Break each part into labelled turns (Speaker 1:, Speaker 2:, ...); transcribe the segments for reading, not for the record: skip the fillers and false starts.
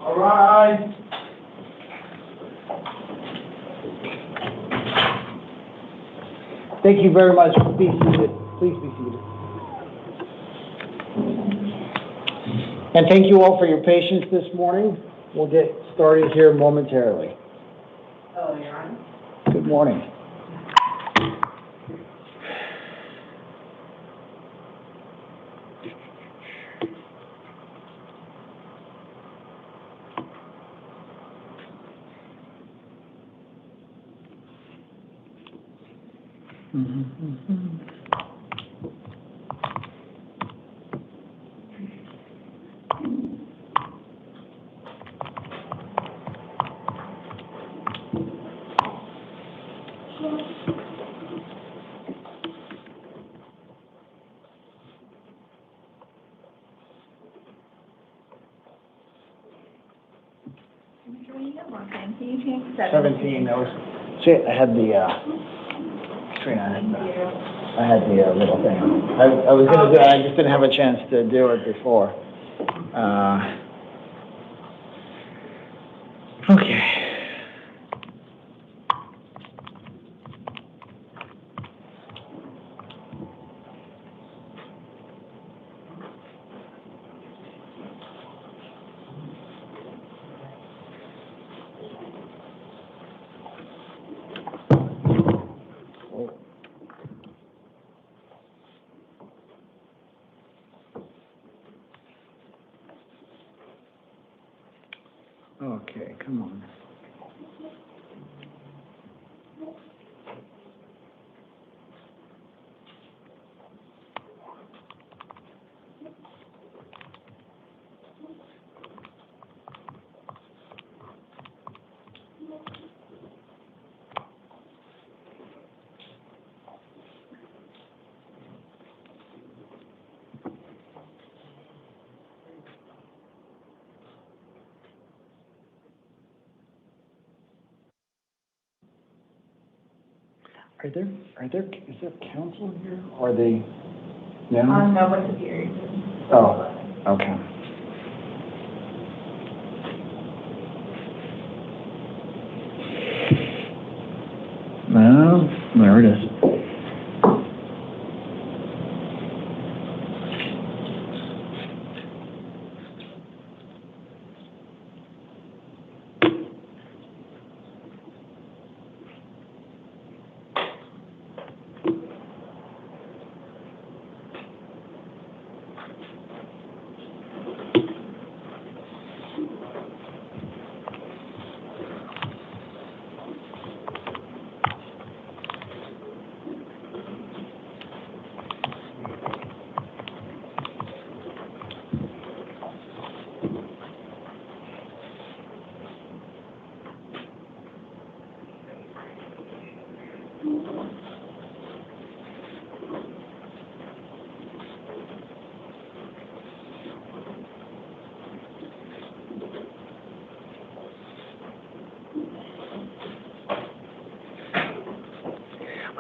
Speaker 1: All right. Thank you very much. Be seated. Please be seated. And thank you all for your patience this morning. We'll get started here momentarily.
Speaker 2: Oh, you're on?
Speaker 1: Good morning.
Speaker 2: Can you change
Speaker 1: 17. That was. See, I had the. Trina, I had the little thing. I was gonna do it. I just didn't have a chance to do it before. Okay. Okay, come on. Is there council here? Are they? No?
Speaker 2: No, but it's here.
Speaker 1: Oh, okay. No, there it is.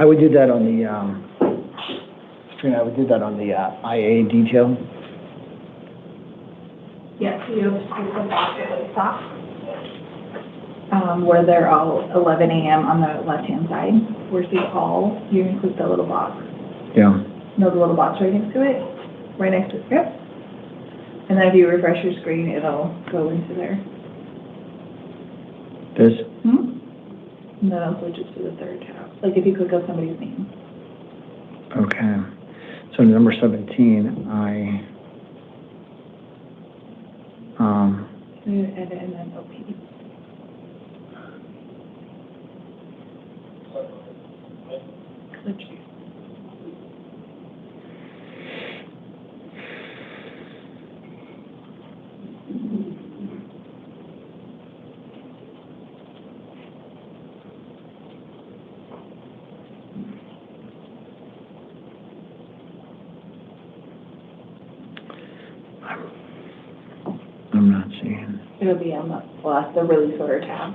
Speaker 1: I would do that on the, Trina, I would do that on the IA detail.
Speaker 2: Yeah, so you have to the box at the top, where they're all 11 a.m. on the left-hand side. Where's the all? You include the little box.
Speaker 1: Yeah.
Speaker 2: No, the little box right next to it, right next to the script. And then if you refresh your screen, it'll go into there.
Speaker 1: This?
Speaker 2: Hmm? And then it'll switch it to the third tab. Like if you click on somebody's name.
Speaker 1: Okay. So number 17,
Speaker 2: Edit and then OP. Click.
Speaker 1: I'm not seeing.
Speaker 2: It'll be on the, well, that's the really footer tab.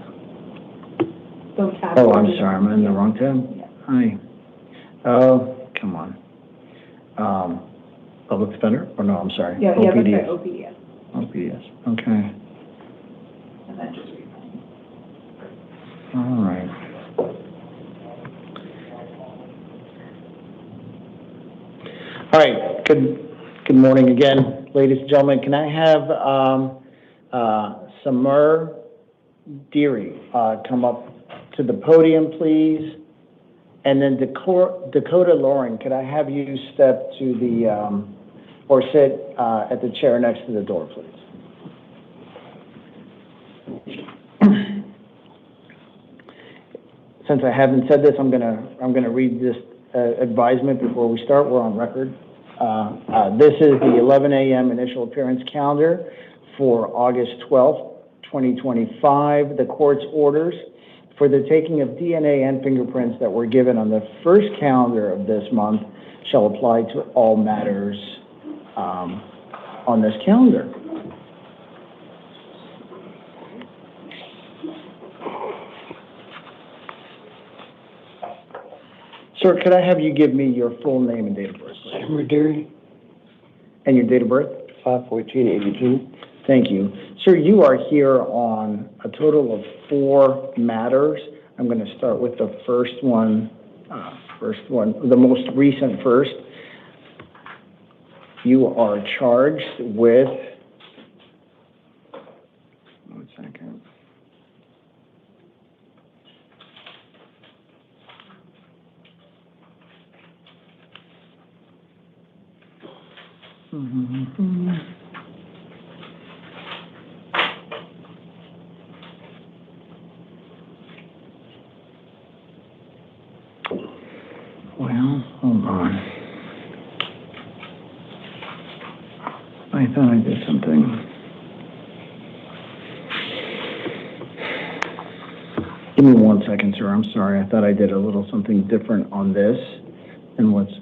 Speaker 2: So tab.
Speaker 1: Oh, I'm sorry, I'm in the wrong tab?
Speaker 2: Yeah.
Speaker 1: Hi. Oh, come on. Public defender? Or no, I'm sorry.
Speaker 2: Yeah,
Speaker 1: OPDS.
Speaker 2: yeah, that's right, OPDS.
Speaker 1: OPDS, okay.
Speaker 2: and then just refund.
Speaker 1: All right. All right, good morning again, ladies and gentlemen. Can I have Samir Deary come up to the podium, please? And then Dakota Lauren, could I have you step to the, or sit at the chair next to the door, please? Since I haven't said this, I'm gonna read this advisement before we start. We're on record. This is the 11 a.m. initial appearance calendar for August 12th, 2025. The court's orders for the taking of DNA and fingerprints that were given on the first calendar of this month shall apply to all matters on this calendar. Sir, could I have you give me your full name and date of birth, please?
Speaker 3: Samir Deary,
Speaker 1: And your date of birth?
Speaker 3: 5/14/82.
Speaker 1: Thank you. Sir, you are here on a total of 4 matters. I'm going to start with the first one, the most recent first. You are charged with, one second. Well, hold on. I thought I did something. Give me 1 second, sir. I'm sorry. I thought I did a little something different on this than what's.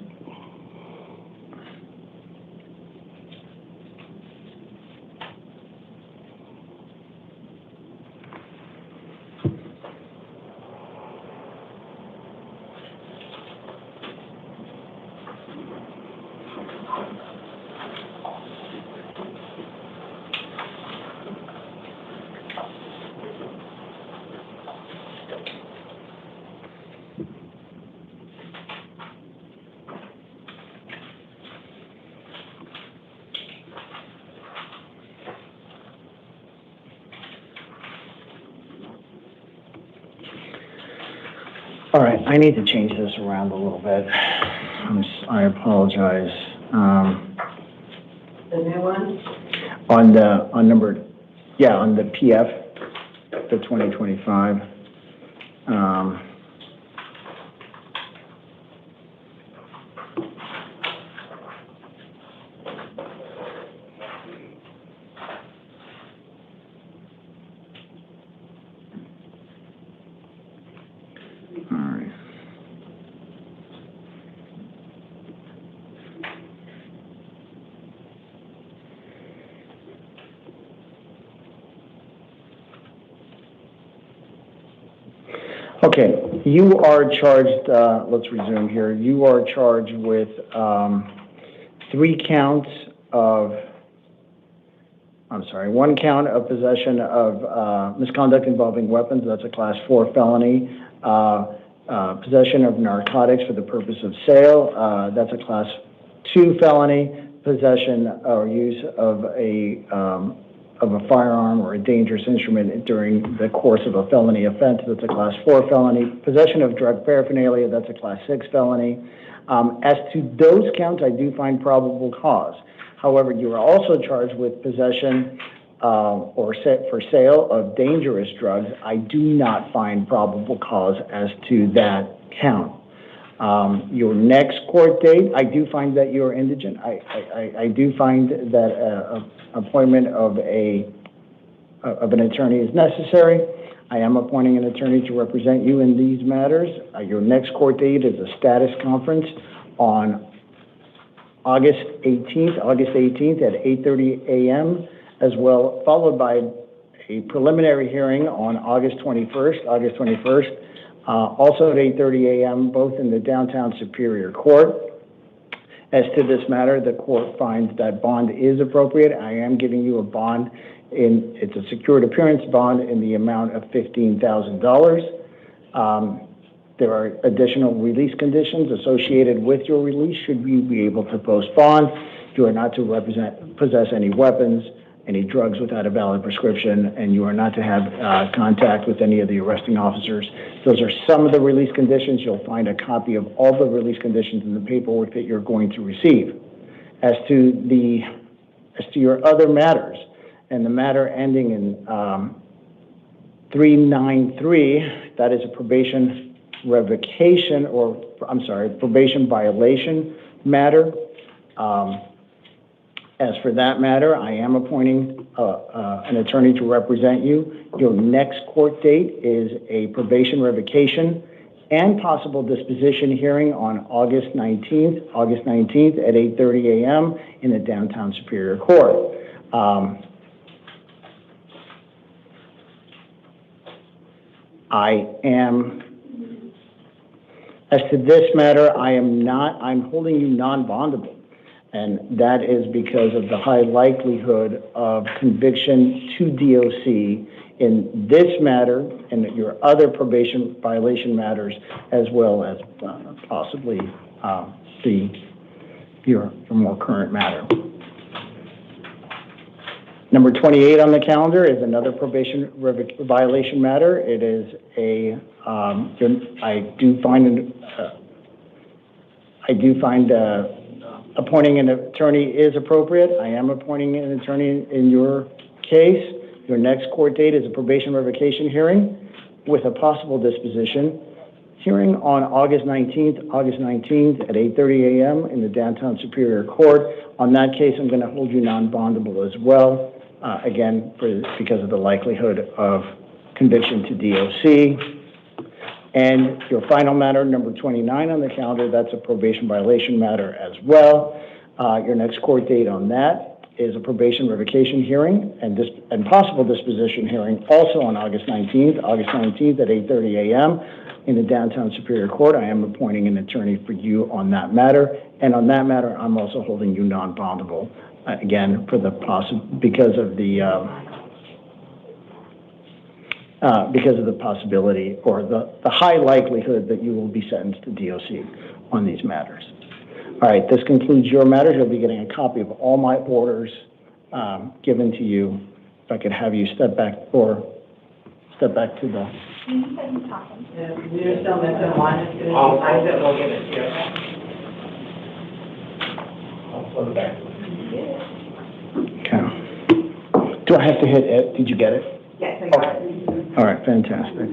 Speaker 1: All right, I need to change this around a little bit. I apologize.
Speaker 2: The new one?
Speaker 1: On the PF, the 2025. All right. Okay, you are charged, let's resume here. You are charged with 3 counts of, I'm sorry, 1 count of possession of misconduct involving weapons. That's a class 4 felony. Possession of narcotics for the purpose of sale. That's a class 2 felony. Possession or use of a firearm or a dangerous instrument during the course of a felony offense. That's a class 4 felony. Possession of drug paraphernalia. That's a class 6 felony. As to those counts, I do find probable cause. However, you are also charged with possession or for sale of dangerous drugs. I do not find probable cause as to that count. Your next court date, I do find that you're indigent. I do find that appointment of an attorney is necessary. I am appointing an attorney to represent you in these matters. Your next court date is a status conference on August 18th at 8:30 a.m. as well, followed by a preliminary hearing on August 21st, also at 8:30 a.m., both in the downtown Superior Court. As to this matter, the court finds that bond is appropriate. I am giving you a bond It's a secured appearance bond in the amount of $15,000. There are additional release conditions associated with your release should you be able to post bond. You are not to possess any weapons, any drugs without a valid prescription, and you are not to have contact with any of the arresting officers. Those are some of the release conditions. You'll find a copy of all the release conditions in the paperwork that you're going to receive. As to your other matters, and the matter ending in 393, that is a probation revocation, probation violation matter. As for that matter, I am appointing an attorney to represent you. Your next court date is a probation revocation and possible disposition hearing on August 19th at 8:30 a.m. in the downtown Superior Court. As to this matter, I'm holding you non-bondable. And that is because of the high likelihood of conviction to DOC in this matter and your other probation violation matters, as well as possibly your more current matter. Number 28 on the calendar is another probation violation matter. It is I do find appointing an attorney is appropriate. I am appointing an attorney in your case. Your next court date is a probation revocation hearing with a possible disposition hearing on August 19th at 8:30 a.m. in the downtown Superior Court. On that case, I'm going to hold you non-bondable as well, again, because of the likelihood of conviction to DOC. And your final matter, number 29 on the calendar, that's a probation violation matter as well. Your next court date on that is a probation revocation hearing and possible disposition hearing also on August 19th at 8:30 a.m. in the downtown Superior Court. I am appointing an attorney for you on that matter. And on that matter, I'm also holding you non-bondable, again, because of the possibility or the high likelihood that you will be sentenced to DOC on these matters. All right, this concludes your matters. You'll be getting a copy of all my orders given to you. If I could have you step back to the...
Speaker 4: You're still missing one. As soon as you find it, we'll give it to you. I'll flip it back.
Speaker 1: Okay. Do I have to hit it? Did you get it?
Speaker 4: Yes, I got it.
Speaker 1: All right, fantastic.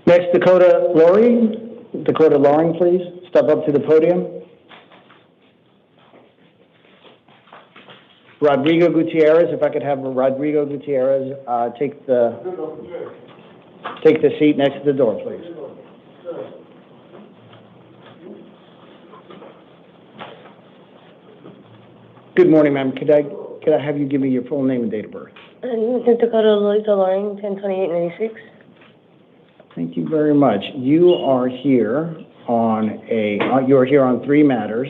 Speaker 1: Next, Dakota Loring, please. Step up to the podium. Rodrigo Gutierrez, if I could have Rodrigo Gutierrez take the seat next to the door, please. Good morning, ma'am. Could I have you give me your full name and date of birth?
Speaker 5: Dakota Loring, 10/28/96.
Speaker 1: Thank you very much. You are here on three matters.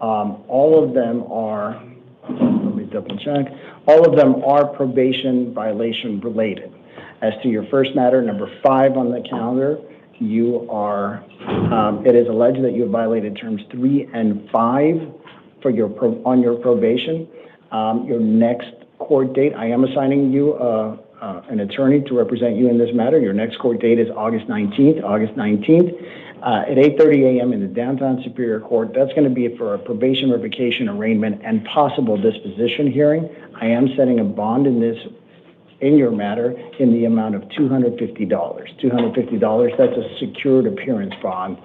Speaker 1: All of them are, let me double check, all of them are probation violation related. As to your first matter, number 5 on the calendar, it is alleged that you have violated terms 3 and 5 on your probation. Your next court date, I am assigning you an attorney to represent you in this matter. Your next court date is August 19th at 8:30 a.m. in the downtown Superior Court. That's going to be for a probation revocation arraignment and possible disposition hearing. I am setting a bond in your matter in the amount of $250. $250, that's a secured appearance bond.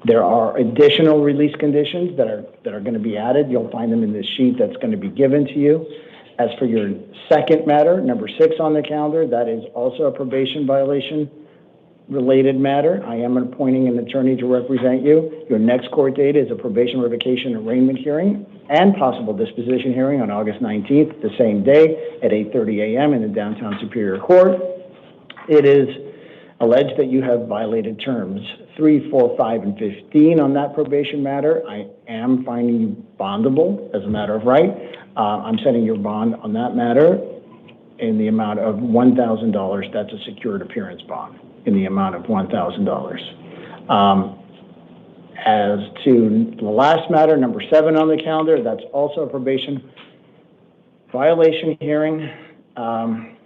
Speaker 1: There are additional release conditions that are going to be added. You'll find them in this sheet that's going to be given to you. As for your second matter, number 6 on the calendar, that is also a probation violation related matter. I am appointing an attorney to represent you. Your next court date is a probation revocation arraignment hearing and possible disposition hearing on August 19th, the same day at 8:30 a.m. in the downtown Superior Court. It is allege that you have violated terms 3, 4, 5, and 15 on that probation matter. I am finding you bondable as a matter of right. I'm setting your bond on that matter in the amount of $1,000. That's a secured appearance bond in the amount of $1,000. As to the last matter, number 7 on the calendar, that's also a probation violation hearing. I'm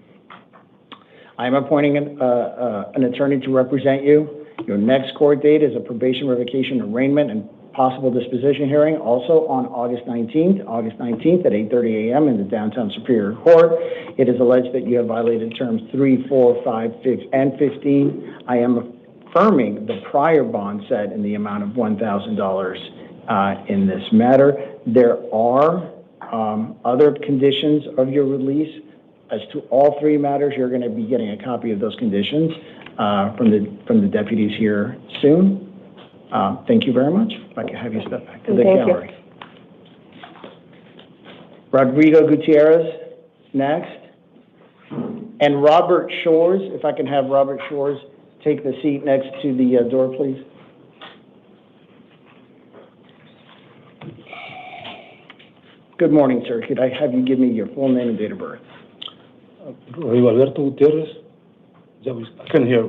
Speaker 1: appointing an attorney to represent you. Your next court date is a probation revocation arraignment and possible disposition hearing, also on August 19th at 8:30 a.m. in the Downtown Superior Court. It is alleged that you have violated terms 3, 4, 5, 6, and 15. I am affirming the prior bond set in the amount of $1,000 in this matter. There are other conditions of your release. As to all 3 matters, you're going to be getting a copy of those conditions from the deputies here soon. Thank you very much. If I can have you step back to the gallery. Rodrigo Gutierrez, next. And Robert Shores, if I can have Robert Shores take the seat next to the door, please. Good morning, sir. Could I have you give me your full name and date of birth?
Speaker 6: Rodrigo Alberto Gutierrez. I can hear.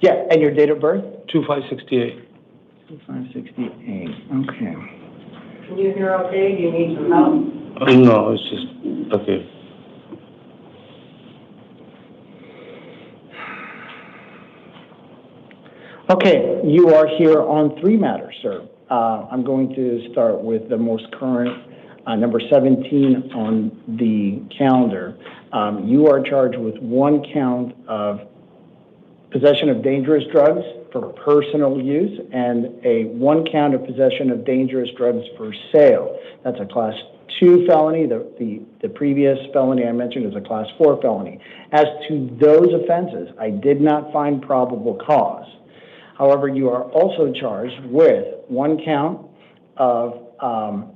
Speaker 1: Yeah, and your date of birth?
Speaker 6: 2568.
Speaker 1: 2568. Okay.
Speaker 4: Can you hear okay? Do you need some help?
Speaker 6: No, it's just okay.
Speaker 1: Okay, you are here on 3 matters, sir. I'm going to start with the most current, number 17 on the calendar. You are charged with 1 count of possession of dangerous drugs for personal use and a 1 count of possession of dangerous drugs for sale. That's a class 2 felony. The previous felony I mentioned is a class 4 felony. As to those offenses, I did not find probable cause. However, you are also charged with 1 count of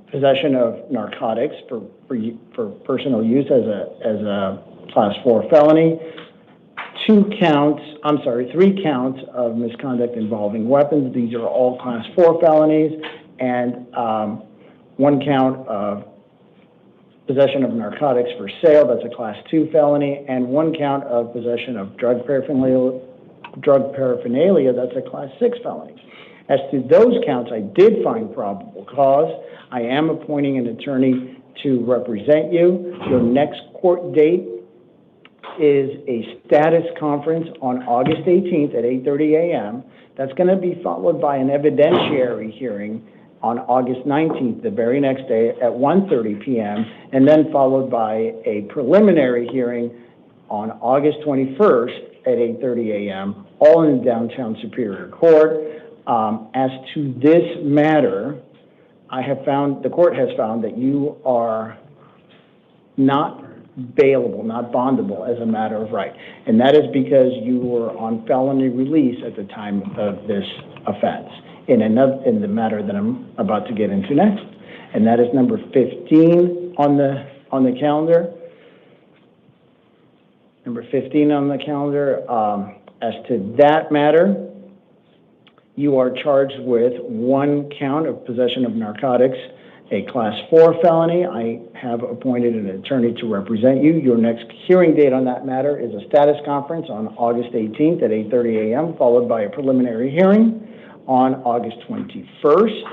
Speaker 1: possession of narcotics for personal use as a class 4 felony. 3 counts of misconduct involving weapons. These are all class 4 felonies, and 1 count of possession of narcotics for sale. That's a class 2 felony, and 1 count of possession of drug paraphernalia. That's a class 6 felony. As to those counts, I did find probable cause. I am appointing an attorney to represent you. Your next court date is a status conference on August 18th at 8:30 a.m. That's going to be followed by an evidentiary hearing on August 19th, the very next day at 1:30 p.m., and then followed by a preliminary hearing on August 21st at 8:30 a.m., all in the Downtown Superior Court. As to this matter, the court has found that you are not bailable, not bondable as a matter of right. And that is because you were on felony release at the time of this offense in the matter that I'm about to get into next. And that is number 15 on the calendar. Number 15 on the calendar. As to that matter, you are charged with 1 count of possession of narcotics, a class 4 felony. I have appointed an attorney to represent you. Your next hearing date on that matter is a status conference on August 18th at 8:30 a.m., followed by a preliminary hearing on August 21st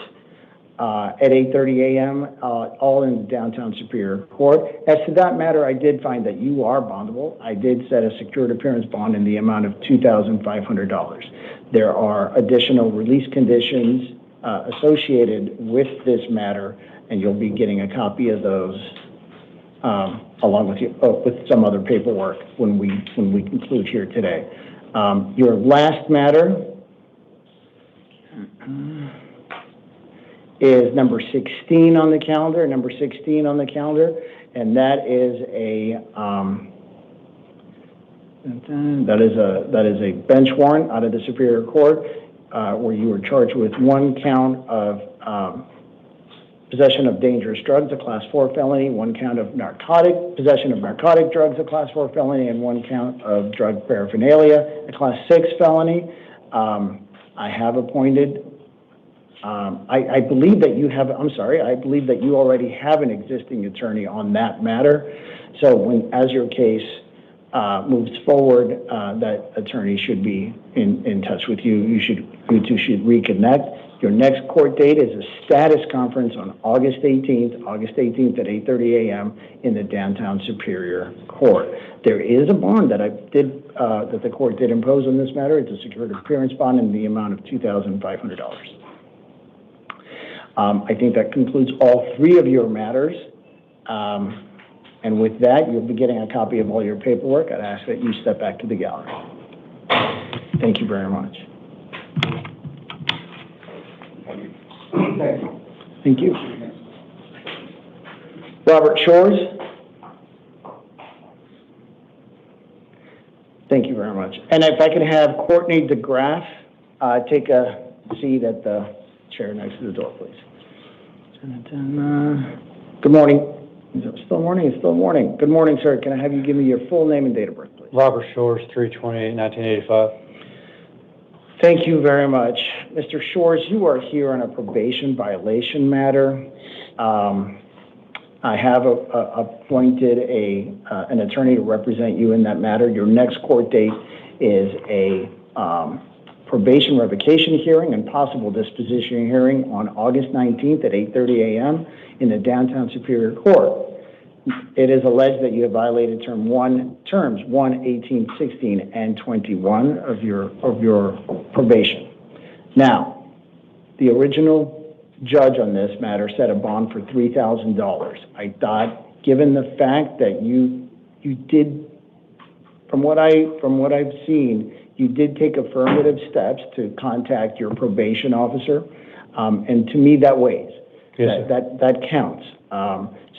Speaker 1: at 8:30 a.m., all in the Downtown Superior Court. As to that matter, I did find that you are bondable. I did set a secured appearance bond in the amount of $2,500. There are additional release conditions associated with this matter, and you'll be getting a copy of those along with some other paperwork when we conclude here today. Your last matter is number 16 on the calendar. Number 16 on the calendar, and that is a bench warrant out of the Superior Court, where you were charged with 1 count of possession of dangerous drugs, a Class 4 felony, 1 count of possession of narcotic drugs, a Class 4 felony, and 1 count of drug paraphernalia, a Class 6 felony. I have appointed, I believe that you have, I believe that you already have an existing attorney on that matter. So as your case moves forward, that attorney should be in touch with you. You two should reconnect. Your next court date is a status conference on August 18th at 8:30 a.m. in the downtown Superior Court. There is a bond that that the court did impose on this matter. It's a secured appearance bond in the amount of $2,500. I think that concludes all 3 of your matters. And with that, you'll be getting a copy of all your paperwork. I'd ask that you step back to the gallery. Thank you very much. Thank you. Robert Shores. Thank you very much. And if I could have Courtney DeGraff take a seat at the chair next to the door, please. Good morning. Is it still morning? It's still morning. Good morning, sir. Can I have you give me your full name and date of birth, please?
Speaker 7: Robert Shores, 3/28/1985.
Speaker 1: Thank you very much. Mr. Shores, you are here on a probation violation matter. I have appointed an attorney to represent you in that matter. Your next court date is a probation revocation hearing and possible disposition hearing on August 19th at 8:30 a.m. in the downtown Superior Court. It is alleged that you have violated terms 1, 18, 16, and 21 of your probation. Now, the original judge on this matter set a bond for $3,000. I thought, given the fact that you did, from what I've seen, you did take affirmative steps to contact your probation officer, and to me that weighs.
Speaker 7: Yes,
Speaker 1: that counts.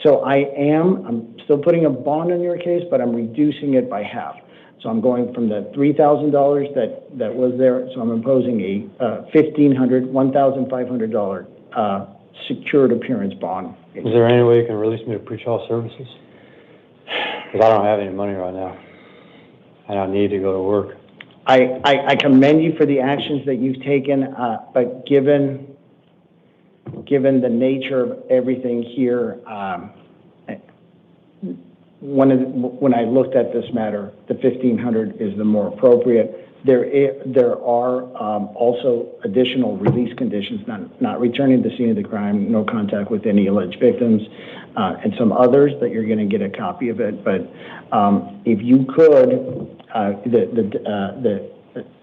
Speaker 1: So I'm still putting a bond on your case, but I'm reducing it by half. So I'm going from the $3,000 that was there. So I'm imposing a $1,500 secured appearance bond.
Speaker 7: Is there any way you can release me to pretrial services? Because I don't have any money right now, and I need to go to work.
Speaker 1: I commend you for the actions that you've taken, but given the nature of everything here, when I looked at this matter, the $1,500 is the more appropriate. There are also additional release conditions, not returning to the scene of the crime, no contact with any alleged victims, and some others that you're going to get a copy of it. But if you could,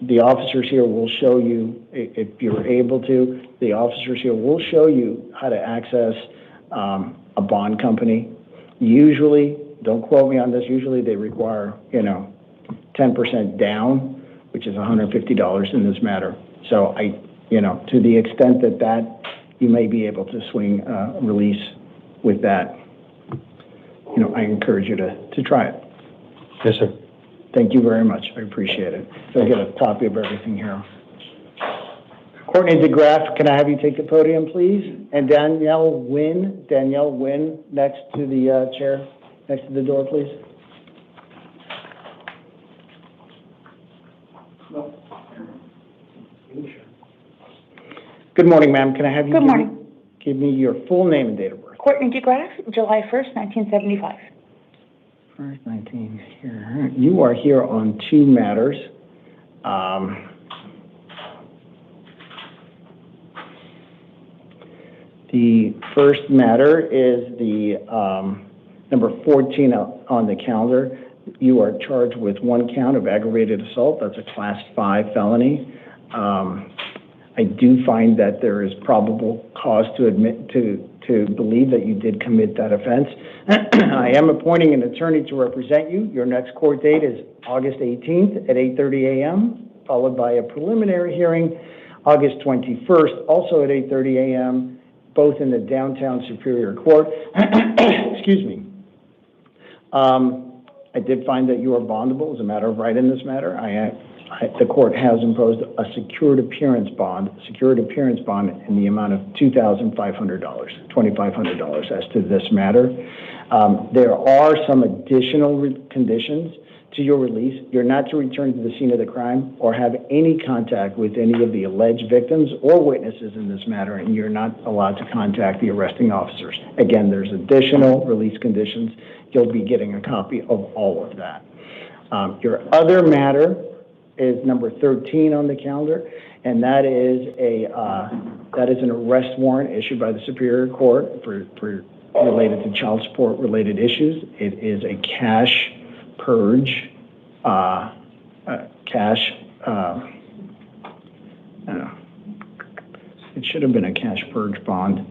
Speaker 1: the officers here will show you, if you're able to, the officers here will show you how to access a bond company. Usually, don't quote me on this, usually they require, 10% down, which is $150 in this matter. So to the extent that you may be able to swing release with that, I encourage you to try it.
Speaker 7: Yes, sir.
Speaker 1: Thank you very much. I appreciate it. So I get a copy of everything here. Courtney DeGraff, can I have you take the podium, please? And Danielle Wynn, next to the chair, next to the door, please. Good morning, ma'am. Can I have you give me your full name and date of birth?
Speaker 8: Courtney DeGraff, July 1st, 1975.
Speaker 1: First, 19 here. You are here on 2 matters. The first matter is the number 14 on the calendar. You are charged with 1 count of aggravated assault. That's a Class 5 felony. I do find that there is probable cause to believe that you did commit that offense. I am appointing an attorney to represent you. Your next court date is August 18th at 8:30 a.m., followed by a preliminary hearing August 21st, also at 8:30 a.m., both in the downtown Superior Court. Excuse me. I did find that you are bondable as a matter of right in this matter. the court has imposed a secured appearance bond in the amount of $2,500 as to this matter. There are some additional conditions to your release. You're not to return to the scene of the crime or have any contact with any of the alleged victims or witnesses in this matter, and you're not allowed to contact the arresting officers. Again, there's additional release conditions. You'll be getting a copy of all of that. Your other matter is number 13 on the calendar, and that is an arrest warrant issued by the Superior Court for related to child support related issues. It is a cash purge, it should have been a cash purge bond.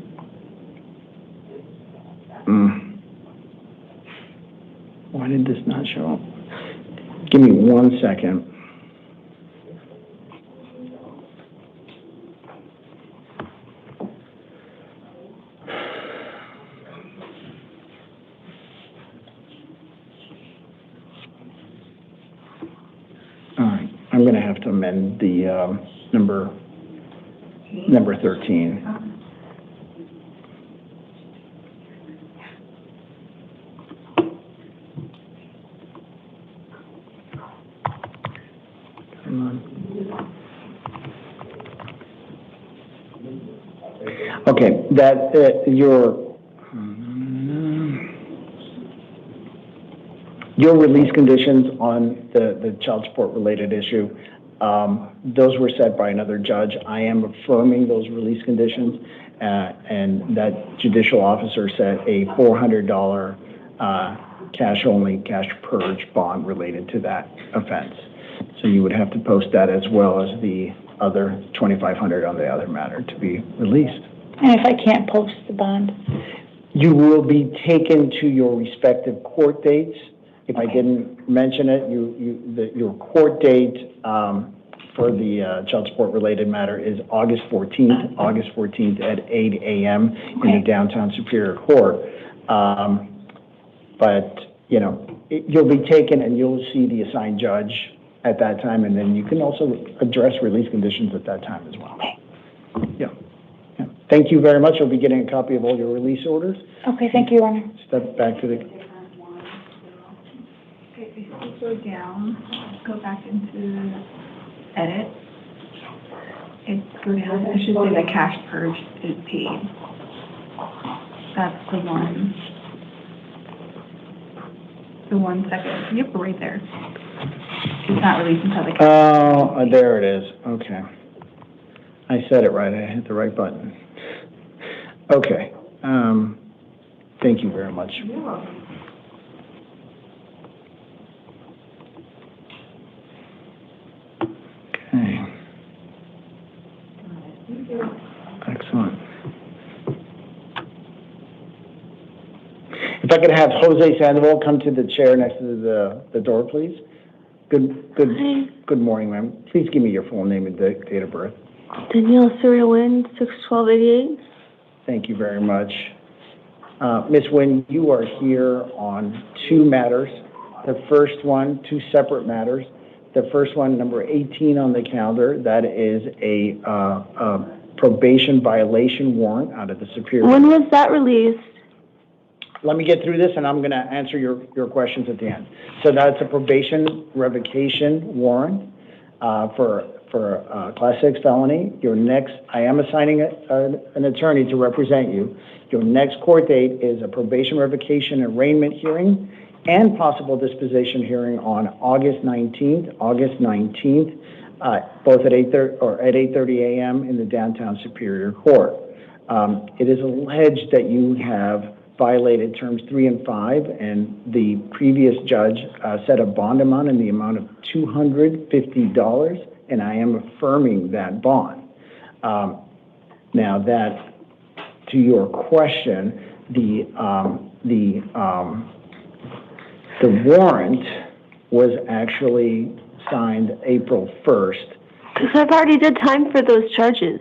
Speaker 1: Why did this not show up? Give me 1 second. I'm going to have to amend the number 13. Come on. Okay, that your release conditions on the child support related issue, those were set by another judge. I am affirming those release conditions, and that judicial officer set a $400 cash purge bond related to that offense. So you would have to post that as well as the other $2,500 on the other matter to be released.
Speaker 8: And if I can't post the bond?
Speaker 1: You will be taken to your respective court dates. If I didn't mention it, your court date for the child support related matter is August 14th at 8 a.m. in the downtown Superior Court. But, you know, you'll be taken and you'll see the assigned judge at that time, and then you can also address release conditions at that time as well. Yeah. Thank you very much. You'll be getting a copy of all your release orders.
Speaker 8: Okay, thank you, Your Honor.
Speaker 1: Step back to the...
Speaker 2: Okay, if you go down, go back into edit. It should say the cash purge is paid. That's the one. The 1 second. Yep, right there. It's not released until the cash.
Speaker 1: Oh, there it is. Okay. I said it right. I hit the right button. Okay. Thank you very much.
Speaker 2: You're welcome.
Speaker 1: Okay. Excellent. If I could have Jose Sandoval come to the chair next to the door, please. Good morning, ma'am. Please give me your full name and date of birth.
Speaker 5: Danielle Surya Wynn, 6/12/88.
Speaker 1: Thank you very much. Ms. Wynn, you are here on two matters. The first one, two separate matters. The first one, number 18 on the calendar, that is a probation violation warrant out of the Superior.
Speaker 5: When was that released?
Speaker 1: Let me get through this, and I'm going to answer your questions at the end. So that's a probation revocation warrant for a Class 6 felony. I am assigning an attorney to represent you. Your next court date is a probation revocation arraignment hearing and possible disposition hearing on August 19th, both at 8:30 a.m. in the downtown Superior Court. It is alleged that you have violated terms 3 and 5, and the previous judge set a bond amount in the amount of $250, and I am affirming that bond. Now that, to your question, the warrant was actually signed April 1st.
Speaker 5: Because I've already did time for those charges.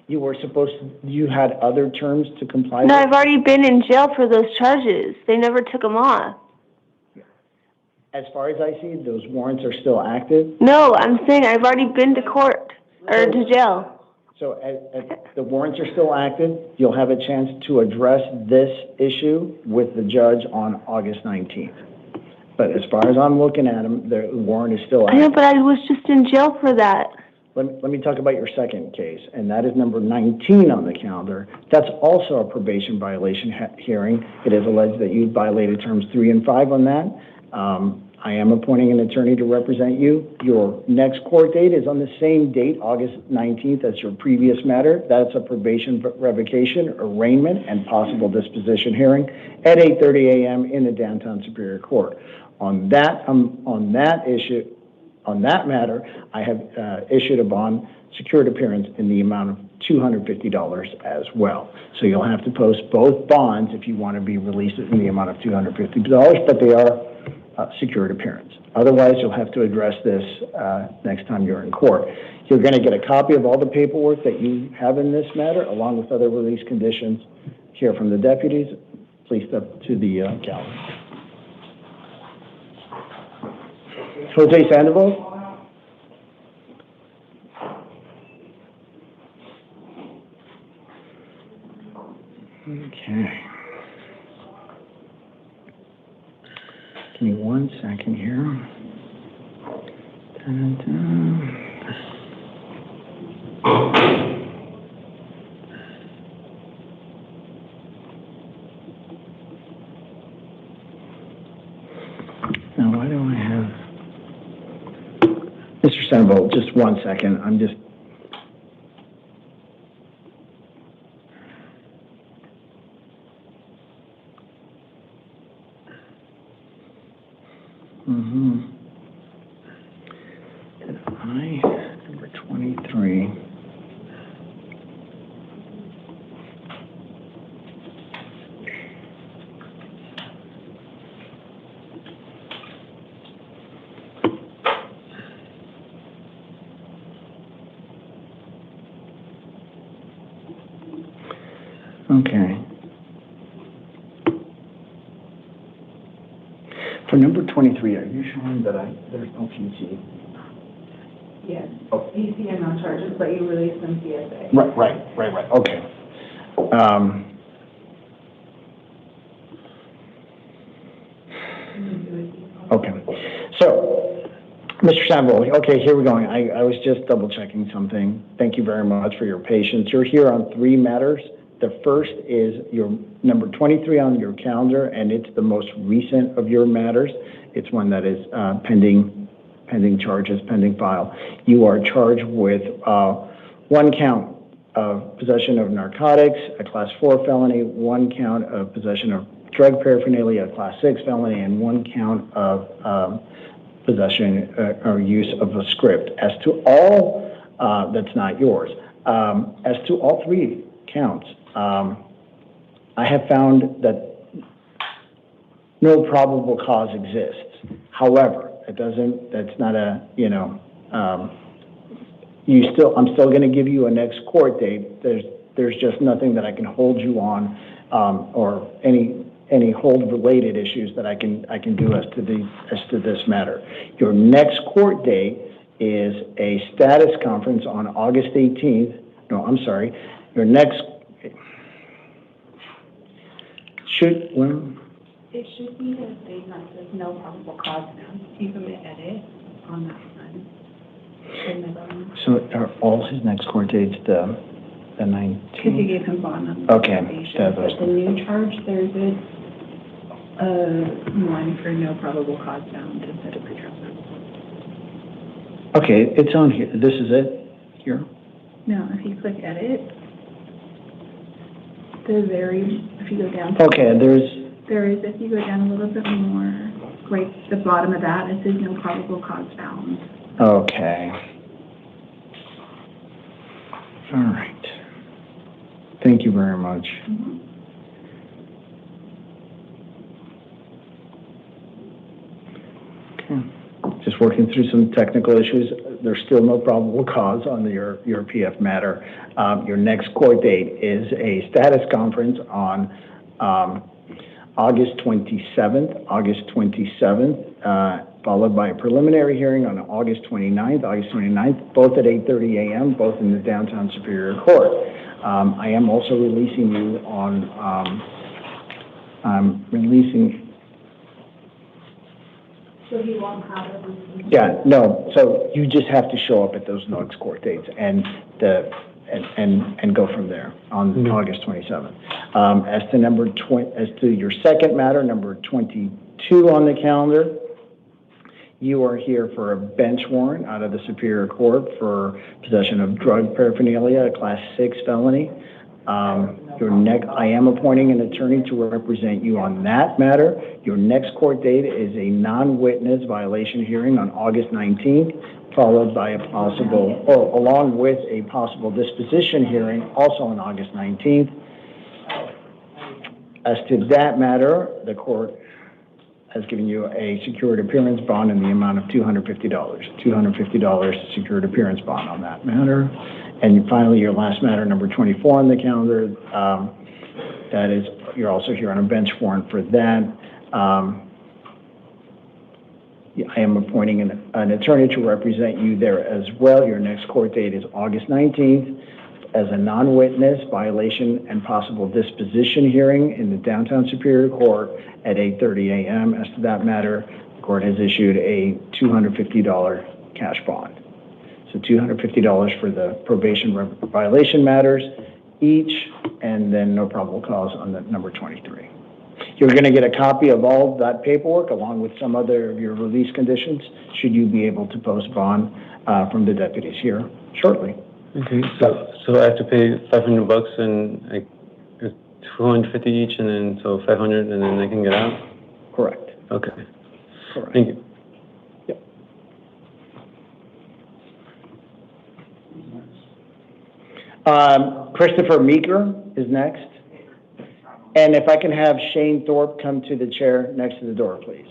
Speaker 1: You had other terms to comply with?
Speaker 5: No, I've already been in jail for those charges. They never took them off.
Speaker 1: As far as I see, those warrants are still active.
Speaker 5: No, I'm saying I've already been to court, or to jail.
Speaker 1: So the warrants are still active. You'll have a chance to address this issue with the judge on August 19th. But as far as I'm looking at them, the warrant is still
Speaker 5: I know,
Speaker 1: active.
Speaker 5: but I was just in jail for that.
Speaker 1: Let me talk about your second case, and that is number 19 on the calendar. That's also a probation violation hearing. It is alleged that you violated terms 3 and 5 on that. I am appointing an attorney to represent you. Your next court date is on the same date, August 19th, as your previous matter. That's a probation revocation, arraignment, and possible disposition hearing at 8:30 a.m. in the downtown Superior Court. On that matter, I have issued a bond secured appearance in the amount of $250 as well. So you'll have to post both bonds if you want to be released in the amount of $250, but they are secured appearance. Otherwise, you'll have to address this next time you're in court. You're going to get a copy of all the paperwork that you have in this matter, along with other release conditions here from the deputies. Please step to the gallery. Jose Sandoval? Okay. Give me 1 second here. Dun-dun-dun. Now, why do I have... Mr. Sandoval, just 1 second. I'm just... Number 23. Okay. For number 23, are you showing that there's no PC?
Speaker 2: Yes.
Speaker 1: Oh.
Speaker 2: PC and no charges, but you released them CSA.
Speaker 1: Right. Okay. Okay. So, Mr. Sandoval, okay, here we're going. I was just double checking something. Thank you very much for your patience. You're here on 3 matters. The first is your number 23 on your calendar, and it's the most recent of your matters. It's one that is pending charges, pending file. You are charged with 1 count of possession of narcotics, a class 4 felony, 1 count of possession of drug paraphernalia, a class 6 felony, and 1 count of possession or use of a script. As to all, that's not yours. As to all 3 counts, I have found that no probable cause exists. However, that's not a, I'm still going to give you a next court date. There's just nothing that I can hold you on, or any hold related issues that I can do as to this matter. Your next court date is a status conference on August 18th. No, I'm sorry. Your next
Speaker 2: It should be the date that says no probable cause now. You can edit on that one.
Speaker 1: So are all his next court dates the 19th?
Speaker 2: Because you gave him bond on
Speaker 1: Okay.
Speaker 2: But the new charge, there's one for no probable cause found instead of pretrial.
Speaker 1: Okay, it's on here. This is it here?
Speaker 2: No, if you click edit, if you go down.
Speaker 1: Okay,
Speaker 2: If you go down a little bit more, right at the bottom of that, it says no probable cause found.
Speaker 1: Okay. All right. Thank you very much.
Speaker 2: Mm-hmm.
Speaker 1: Okay. Just working through some technical issues. There's still no probable cause on your PF matter. Your next court date is a status conference on August 27th, followed by a preliminary hearing on August 29th, both at 8:30 a.m., both in the downtown Superior Court. I am also releasing you on,
Speaker 2: So he won't have it.
Speaker 1: yeah, no, so you just have to show up at those next court dates and go from there on August 27th. As to your second matter, number 22 on the calendar, you are here for a bench warrant out of the Superior Court for possession of drug paraphernalia, a Class 6 felony. I am appointing an attorney to represent you on that matter. Your next court date is a non-witness violation hearing on August 19th, followed by along with a possible disposition hearing also on August 19th. As to that matter, the court has given you a secured appearance bond in the amount of $250. $250 secured appearance bond on that matter. And finally, your last matter, number 24 on the calendar, that is, you're also here on a bench warrant for that. I am appointing an attorney to represent you there as well. Your next court date is August 19th as a non-witness violation and possible disposition hearing in the downtown Superior Court at 8:30 a.m. As to that matter, the court has issued a $250 cash bond. So $250 for the probation violation matters each, and then no probable cause on the number 23. You're going to get a copy of all that paperwork along with some other of your release conditions should you be able to post bond from the deputies here shortly.
Speaker 7: Okay, so I have to pay $500 and like 250 each, and then so 500, and then I can get out?
Speaker 1: Correct.
Speaker 7: Okay.
Speaker 1: Correct.
Speaker 7: Thank you.
Speaker 1: Christopher Meeker is next. And if I can have Shane Thorpe come to the chair next to the door, please.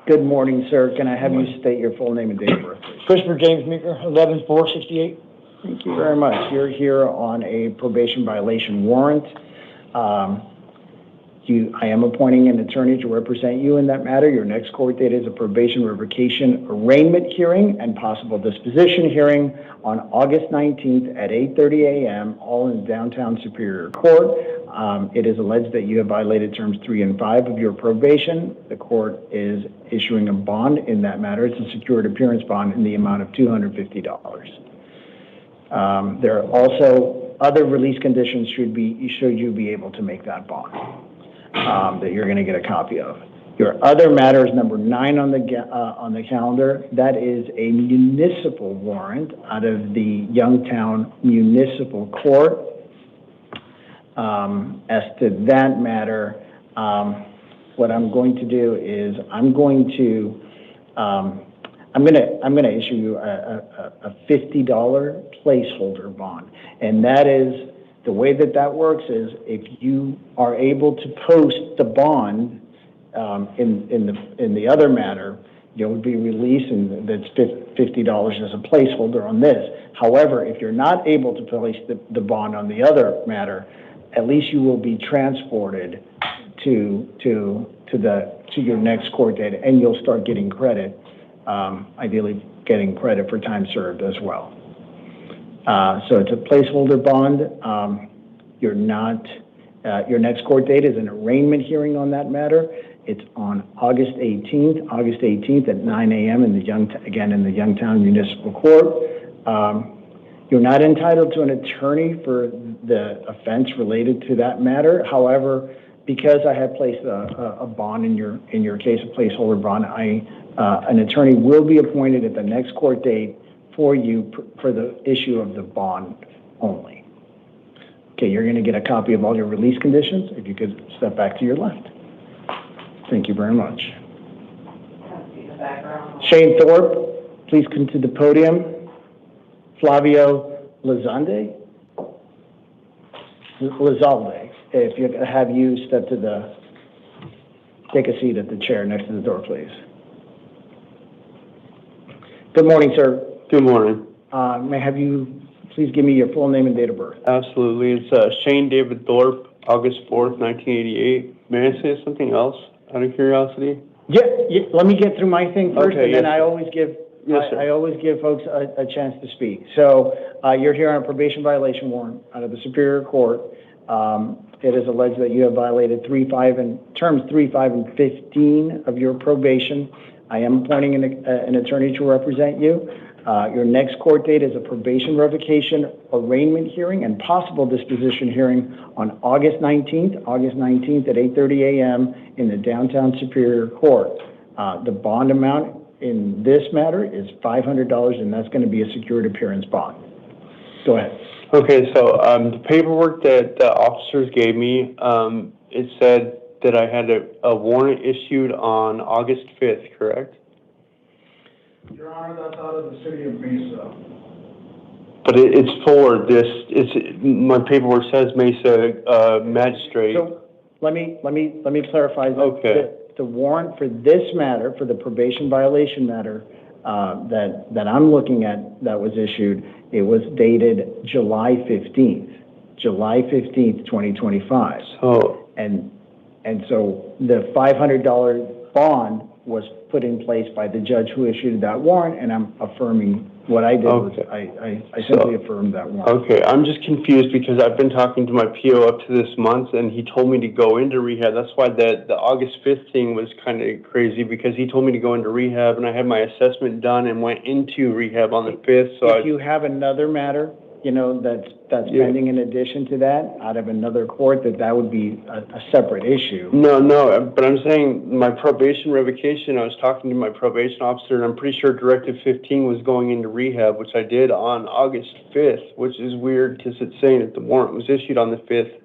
Speaker 1: Good morning, sir. Can I have you state your full name and date of birth, please?
Speaker 9: Christopher James Meeker, 11-4-68.
Speaker 1: Thank you very much. You're here on a probation violation warrant. I am appointing an attorney to represent you in that matter. Your next court date is a probation revocation arraignment hearing and possible disposition hearing on August 19th at 8:30 a.m., all in downtown Superior Court. It is alleged that you have violated terms 3 and 5 of your probation. The court is issuing a bond in that matter. It's a secured appearance bond in the amount of $250. There are also other release conditions should you be able to make that bond. That you're going to get a copy of. Your other matter is number 9 on the calendar. That is a municipal warrant out of the Youngtown Municipal Court. As to that matter, what I'm going to do is I'm going to issue you a $50 placeholder bond, and that is. The way that works is if you are able to post the bond in the other matter, you'll be released, and that's $50 as a placeholder on this. However, if you're not able to place the bond on the other matter, at least you will be transported to your next court date, and you'll start getting credit, ideally getting credit for time served as well. So it's a placeholder bond. Your next court date is an arraignment hearing on that matter. It's on August 18th at 9 a.m. in the Youngtown Municipal Court. You're not entitled to an attorney for the offense related to that matter. However, because I have placed a bond in your case, a placeholder bond, an attorney will be appointed at the next court date for you for the issue of the bond only. Okay, you're going to get a copy of all your release conditions. If you could step back to your left. Thank you very much. Shane Thorpe, please come to the podium. Flavio Lizalde, if you have you step take a seat at the chair next to the door, please. Good morning, sir.
Speaker 10: Good morning.
Speaker 1: May I have you please give me your full name and date of birth?
Speaker 10: Absolutely. It's Shane David Thorpe, August 4th, 1988. May I say something else out of curiosity?
Speaker 1: Yeah, let me get through my thing first,
Speaker 10: Okay,
Speaker 1: and then
Speaker 10: yes,
Speaker 1: I
Speaker 10: sir.
Speaker 1: always give,
Speaker 10: Yes, sir.
Speaker 1: I always give folks a chance to speak. So, you're here on a probation violation warrant out of the Superior Court. It is alleged that you have violated terms 3, 5, and 15 of your probation. I am appointing an attorney to represent you. Your next court date is a probation revocation arraignment hearing and possible disposition hearing on August 19th at 8:30 a.m. in the downtown Superior Court. The bond amount in this matter is $500, and that's going to be a secured appearance bond. Go ahead.
Speaker 10: Okay, so the paperwork that the officers gave me, it said that I had a warrant issued on August 5th, correct?
Speaker 1: Your Honor, that's out of the city of Mesa.
Speaker 10: But it's for this, my paperwork says Mesa Magistrate.
Speaker 1: So let me clarify.
Speaker 10: Okay.
Speaker 1: The warrant for this matter, for the probation violation matter, that I'm looking at that was issued, it was dated July 15th, 2025.
Speaker 10: So,
Speaker 1: And so the $500 bond was put in place by the judge who issued that warrant, and I'm affirming what I did was I simply affirmed that warrant.
Speaker 10: okay, I'm just confused because I've been talking to my PO up to this month, and he told me to go into rehab. That's why the August 5th thing was kind of crazy, because he told me to go into rehab, and I had my assessment done and went into rehab on the 5th. So
Speaker 1: if you have another matter, that's pending in addition to that, out of another court, that would be a separate issue.
Speaker 10: No, but I'm saying my probation revocation, I was talking to my probation officer, and I'm pretty sure Directive 15 was going into rehab, which I did on August 5th, which is weird because it's saying that the warrant was issued on the 5th.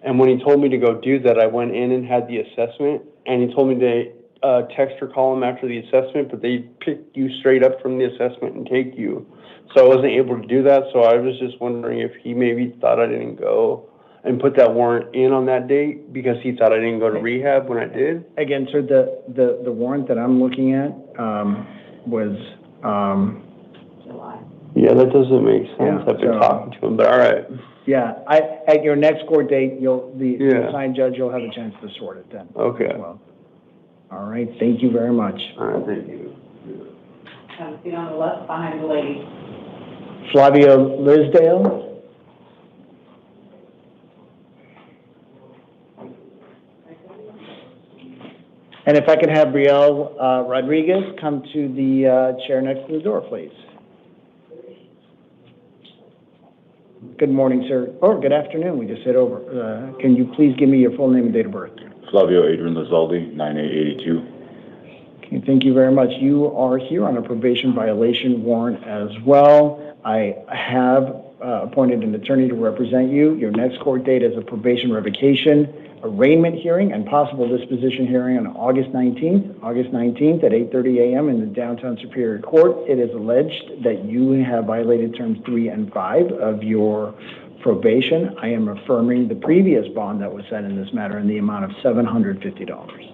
Speaker 10: And when he told me to go do that, I went in and had the assessment, and he told me to text or call him after the assessment, but they pick you straight up from the assessment and take you. So I wasn't able to do that, so I was just wondering if he maybe thought I didn't go and put that warrant in on that date because he thought I didn't go to rehab when I did.
Speaker 1: Again, sir, the warrant that I'm looking at was...
Speaker 4: July.
Speaker 10: Yeah, that doesn't make sense.
Speaker 1: Yeah,
Speaker 10: I've been
Speaker 1: so-
Speaker 10: talking to him, but all right.
Speaker 1: Yeah, at your next court date, the
Speaker 10: Yeah.
Speaker 1: assigned judge, you'll have a chance to sort it then.
Speaker 10: Okay.
Speaker 1: as well. All right, thank you very much.
Speaker 10: All right, thank you.
Speaker 4: Have a seat on the left behind the lady.
Speaker 1: Flavio Lisdale? And if I could have Brielle Rodriguez come to the chair next to the door, please. Good morning, sir. Or good afternoon, we just hit over. Can you please give me your full name and date of birth?
Speaker 11: Flavio Adrian Lizaldi, 9882.
Speaker 1: Okay, thank you very much. You are here on a probation violation warrant as well. I have appointed an attorney to represent you. Your next court date is a probation revocation arraignment hearing and possible disposition hearing on August 19th at 8:30 a.m. in the downtown Superior Court. It is alleged that you have violated terms 3 and 5 of your probation. I am affirming the previous bond that was set in this matter in the amount of $750.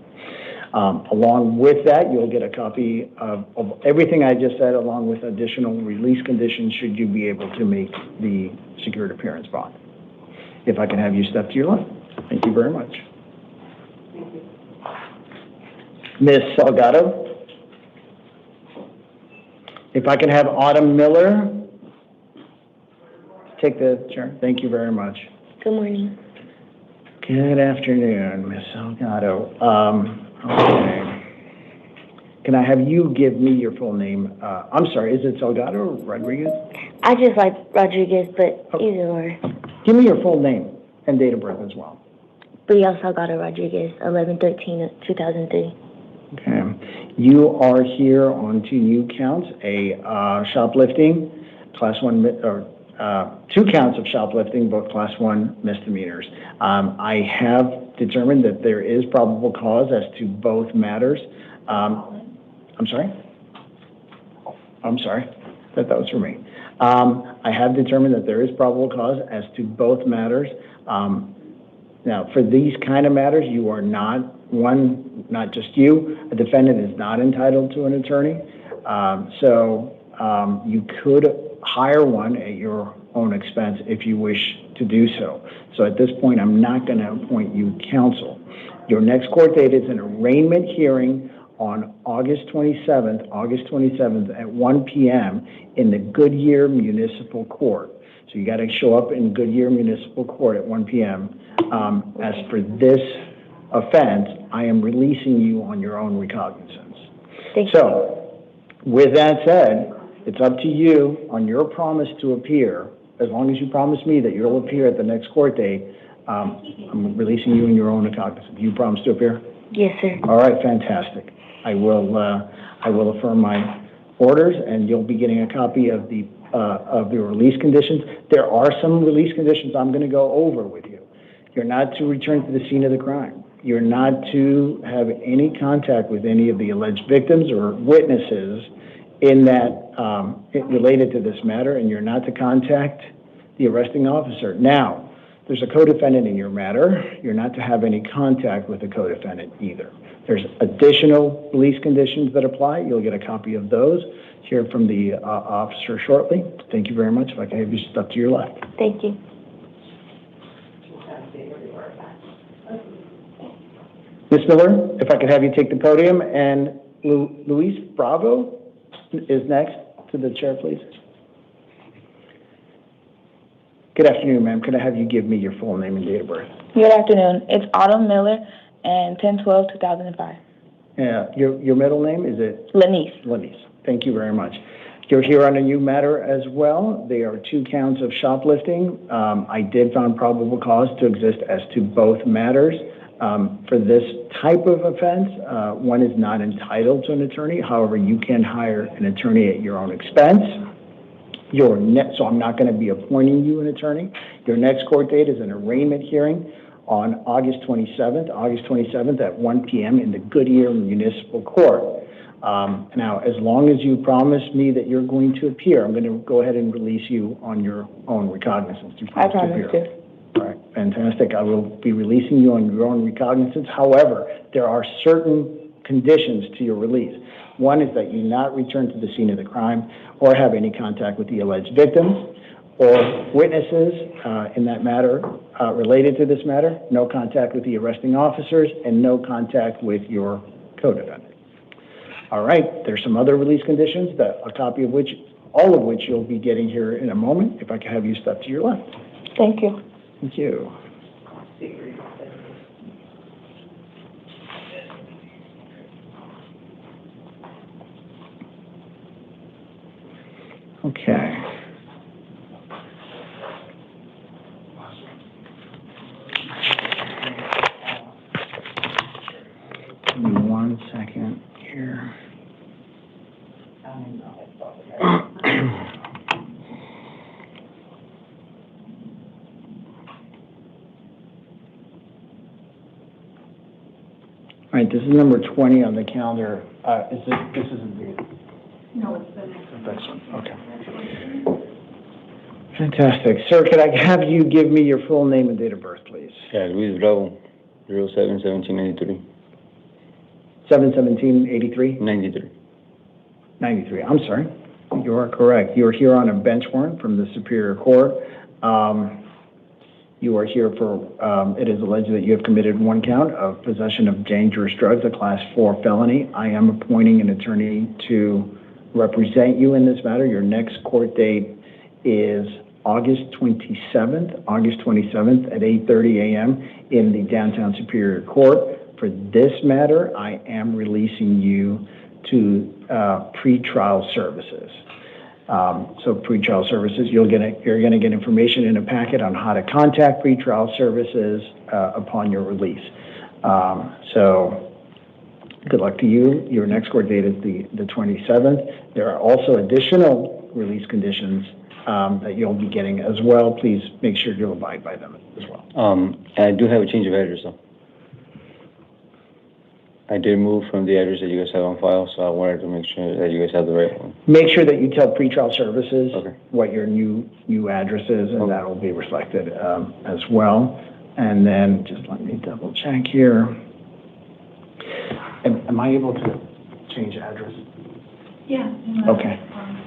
Speaker 1: Along with that, you'll get a copy of everything I just said, along with additional release conditions should you be able to make the secured appearance bond. If I can have you step to your left. Thank you very much.
Speaker 4: Thank you.
Speaker 1: Ms. Salgado? If I can have Autumn Miller take the chair. Thank you very much.
Speaker 5: Good morning.
Speaker 1: Good afternoon, Ms. Salgado. Okay. Can I have you give me your full name? I'm sorry, is it Salgado or Rodriguez?
Speaker 5: I just like Rodriguez, but either or.
Speaker 1: Give me your full name and date of birth as well.
Speaker 5: Brielle Salgado Rodriguez, 11/13/2003.
Speaker 1: Okay. You are here on 2 new counts, a shoplifting, class 1, or 2 counts of shoplifting, both class 1 misdemeanors. I have determined that there is probable cause as to both matters. I'm sorry? I'm sorry. That was for me. I have determined that there is probable cause as to both matters. Now, for these kind of matters, you are not just you, a defendant is not entitled to an attorney. You could hire one at your own expense if you wish to do so. So at this point, I'm not going to appoint you counsel. Your next court date is an arraignment hearing on August 27th at 1 p.m. in the Goodyear Municipal Court. So you got to show up in Goodyear Municipal Court at 1 p.m. As for this offense, I am releasing you on your own recognizance.
Speaker 5: Thank you.
Speaker 1: So, with that said, it's up to you on your promise to appear. As long as you promise me that you'll appear at the next court date, I'm releasing you in your own recognizance. You promise to appear?
Speaker 5: Yes, sir.
Speaker 1: All right, fantastic. I will affirm my orders, and you'll be getting a copy of the release conditions. There are some release conditions I'm going to go over with you. You're not to return to the scene of the crime. You're not to have any contact with any of the alleged victims or witnesses in that related to this matter, and you're not to contact the arresting officer. Now, there's a co-defendant in your matter. You're not to have any contact with the co-defendant either. There's additional release conditions that apply. You'll get a copy of those. Hear from the officer shortly. Thank you very much. If I can have you step to your left.
Speaker 5: Thank you.
Speaker 1: Ms. Miller, if I could have you take the podium, and Luis Bravo is next to the chair, please. Good afternoon, ma'am. Could I have you give me your full name and date of birth?
Speaker 8: Good afternoon. It's Autumn Miller and 10/12/2005.
Speaker 1: Yeah, your middle name, is it?
Speaker 8: Lanice.
Speaker 1: Lanice. Thank you very much. You're here on a new matter as well. There are 2 counts of shoplifting. I did find probable cause to exist as to both matters. For this type of offense, one is not entitled to an attorney. However, you can hire an attorney at your own expense. So I'm not going to be appointing you an attorney. Your next court date is an arraignment hearing on August 27th at 1 p.m. in the Goodyear Municipal Court. Now, as long as you promise me that you're going to appear, I'm going to go ahead and release you on your own recognizance.
Speaker 8: I promise to.
Speaker 1: All right, fantastic. I will be releasing you on your own recognizance. However, there are certain conditions to your release. One is that you not return to the scene of the crime or have any contact with the alleged victims or witnesses in that matter related to this matter, no contact with the arresting officers, and no contact with your co-defendant. All right, there's some other release conditions, all of which you'll be getting here in a moment. If I could have you step to your left.
Speaker 8: Thank you.
Speaker 1: Thank you. Okay. Give me 1 second here. All right, this is number 20 on the calendar. This isn't the...
Speaker 2: No, it's the next one.
Speaker 1: Okay. Fantastic. Sir, could I have you give me your full name and date of birth, please?
Speaker 3: Yeah, Luis Bravo, 07/17/93.
Speaker 1: 7/17/83?
Speaker 3: 93.
Speaker 1: 93. I'm sorry. You are correct. You are here on a bench warrant from the Superior Court. You are here for, it is alleged that you have committed 1 count of possession of dangerous drugs, a Class 4 felony. I am appointing an attorney to represent you in this matter. Your next court date is August 27th at 8:30 a.m. in the downtown Superior Court. For this matter, I am releasing you to pretrial services. So pretrial services, you're going to get information in a packet on how to contact pretrial services upon your release. So good luck to you. Your next court date is the 27th. There are also additional release conditions that you'll be getting as well. Please make sure you abide by them as well.
Speaker 3: I do have a change of address though. I did move from the address that you guys have on file, so I wanted to make sure that you guys have the right one.
Speaker 1: Make sure that you tell pretrial services
Speaker 3: Okay.
Speaker 1: what your new address is, and that will be reflected as well. And then just let me double check here. Am I able to change address?
Speaker 2: Yeah.
Speaker 1: Okay.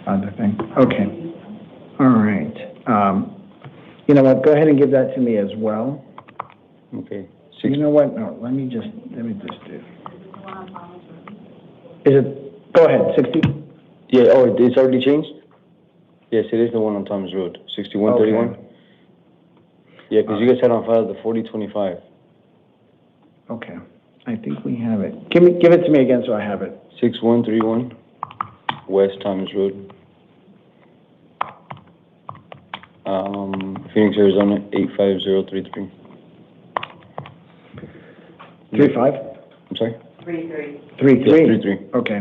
Speaker 1: Other thing, okay. All right. You know what, go ahead and give that to me as well.
Speaker 3: Okay.
Speaker 1: You know what, no, let me just do. Is it, go ahead, 60?
Speaker 3: Yeah, oh, it's already changed? Yes, it is the one on Thomas Road, 6131?
Speaker 1: Okay.
Speaker 3: Yeah, because you guys had on file the 4025.
Speaker 1: Okay, I think we have it. Give it to me again so I have it.
Speaker 3: 6131, West Thomas Road. Phoenix, Arizona, 85033.
Speaker 1: 35?
Speaker 3: I'm sorry?
Speaker 4: 3-3.
Speaker 1: 33?
Speaker 3: Yeah, 33.
Speaker 1: Okay.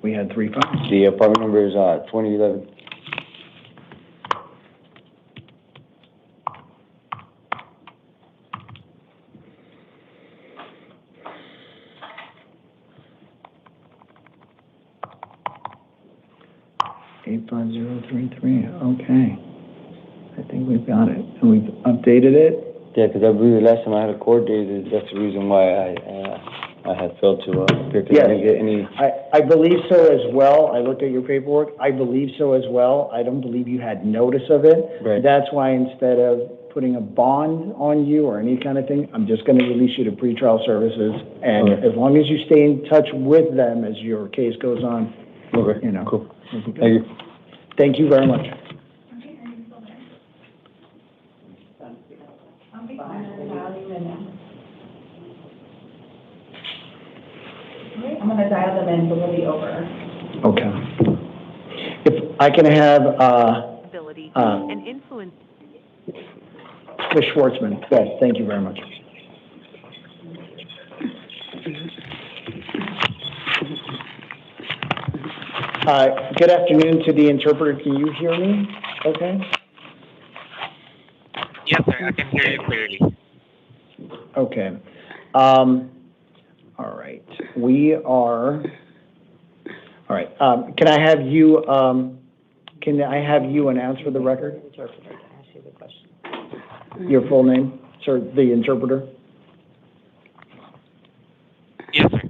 Speaker 1: We had 35.
Speaker 3: The apartment number is 2011.
Speaker 1: Eight 85033, okay. I think we've got it, and we've updated it.
Speaker 3: Yeah, because I believe the last time I had a court date, that's the reason why I had failed to appear, because I didn't get any.
Speaker 1: I believe so as well. I looked at your paperwork. I believe so as well. I don't believe you had notice of it.
Speaker 3: Right.
Speaker 1: That's why instead of putting a bond on you or any kind of thing, I'm just going to release you to pretrial services. And
Speaker 3: Okay.
Speaker 1: as long as you stay in touch with them as your case goes on,
Speaker 3: Okay,
Speaker 1: you know.
Speaker 3: cool.
Speaker 1: we'll be good.
Speaker 3: Thank you.
Speaker 1: Thank you very much.
Speaker 4: I'm gonna dial them in, so we'll be over.
Speaker 1: Okay. If I can have,
Speaker 12: ability and influence.
Speaker 1: Ms. Schwartzman, yes, thank you very much. Good afternoon to the interpreter. Can you hear me? Okay.
Speaker 13: Yes, sir. I can hear you clearly.
Speaker 1: Okay. All right. We are. All right. Can I have you? Announce for the record?
Speaker 4: Interpreter to ask you the question.
Speaker 1: Your full name, sir. The interpreter.
Speaker 13: Yes, sir.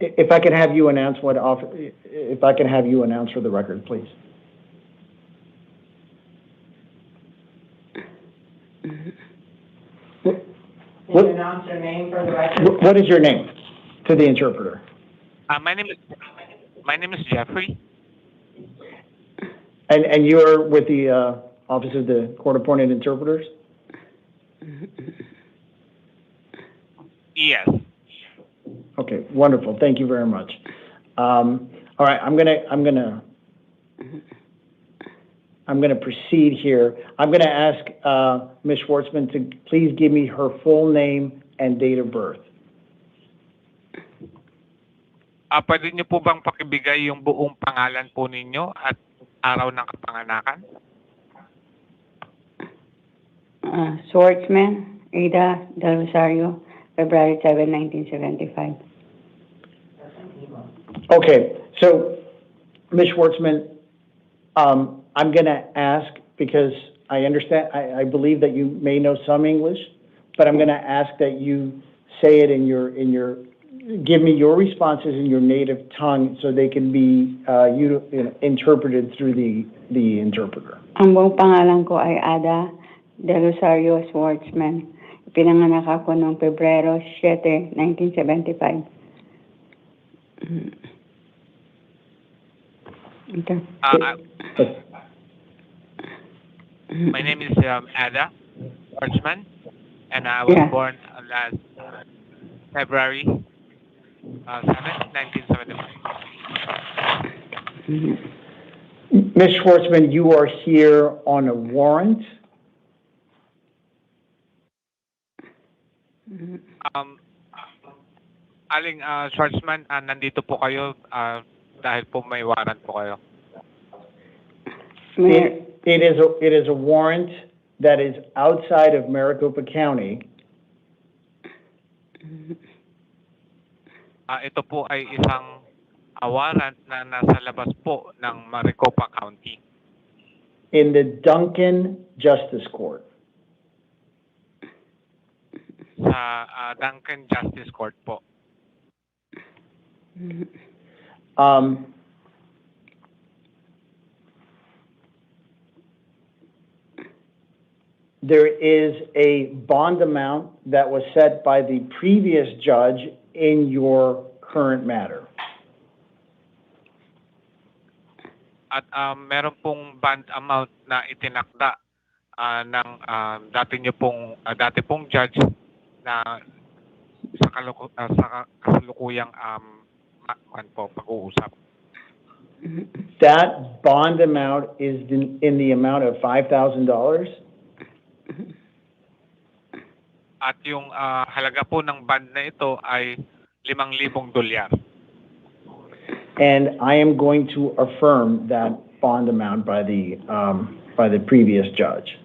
Speaker 1: If I can have you announce if I can have you announce for the record, please.
Speaker 4: Can you announce your name for the record?
Speaker 1: What is your name to the interpreter?
Speaker 13: My name is Jeffrey.
Speaker 1: And you're with the Office of the Court Appointed Interpreters?
Speaker 13: Yes.
Speaker 1: Okay, wonderful. Thank you very much. All right, I'm gonna proceed here. I'm gonna ask Ms. Schwartzman to please give me her full name and date of birth.
Speaker 13: Pwede niyo po bang pakibigay yung buong pangalan po ninyo at araw ng kapanganakan?
Speaker 5: Schwartzman, Ada Del Rosario, February 7, 1975.
Speaker 1: Okay, so Ms. Schwartzman, I'm gonna ask because I understand, I believe that you may know some English, but I'm gonna ask that you say it give me your responses in your native tongue so they can be interpreted through the interpreter.
Speaker 5: Ang buong pangalan ko ay Ada Del Rosario Schwartzman. Pinanganak ako noong Pebrero 7, 1975. Okay.
Speaker 13: My name is Ada Schwartzman, and I was born last February 7, 1975.
Speaker 1: Ms. Schwartzman, you are here on a warrant?
Speaker 13: Aling Schwartzman, nandito po kayo dahil po may warrant po kayo.
Speaker 1: It is a warrant that is outside of Maricopa County.
Speaker 13: Ito po ay isang warrant na nasa labas po ng Maricopa County.
Speaker 1: In the Duncan Justice Court.
Speaker 13: Sa Duncan Justice Court po.
Speaker 1: There is a bond amount that was set by the previous judge in your current matter.
Speaker 13: At meron pong bond amount na itinakda ng dati pong judge na sa kasalukuyang pag-uusap.
Speaker 1: That bond amount is in the amount of $5,000.
Speaker 13: At yung halaga po ng bond na ito ay $5,000.
Speaker 1: And I am going to affirm that bond amount by the previous judge.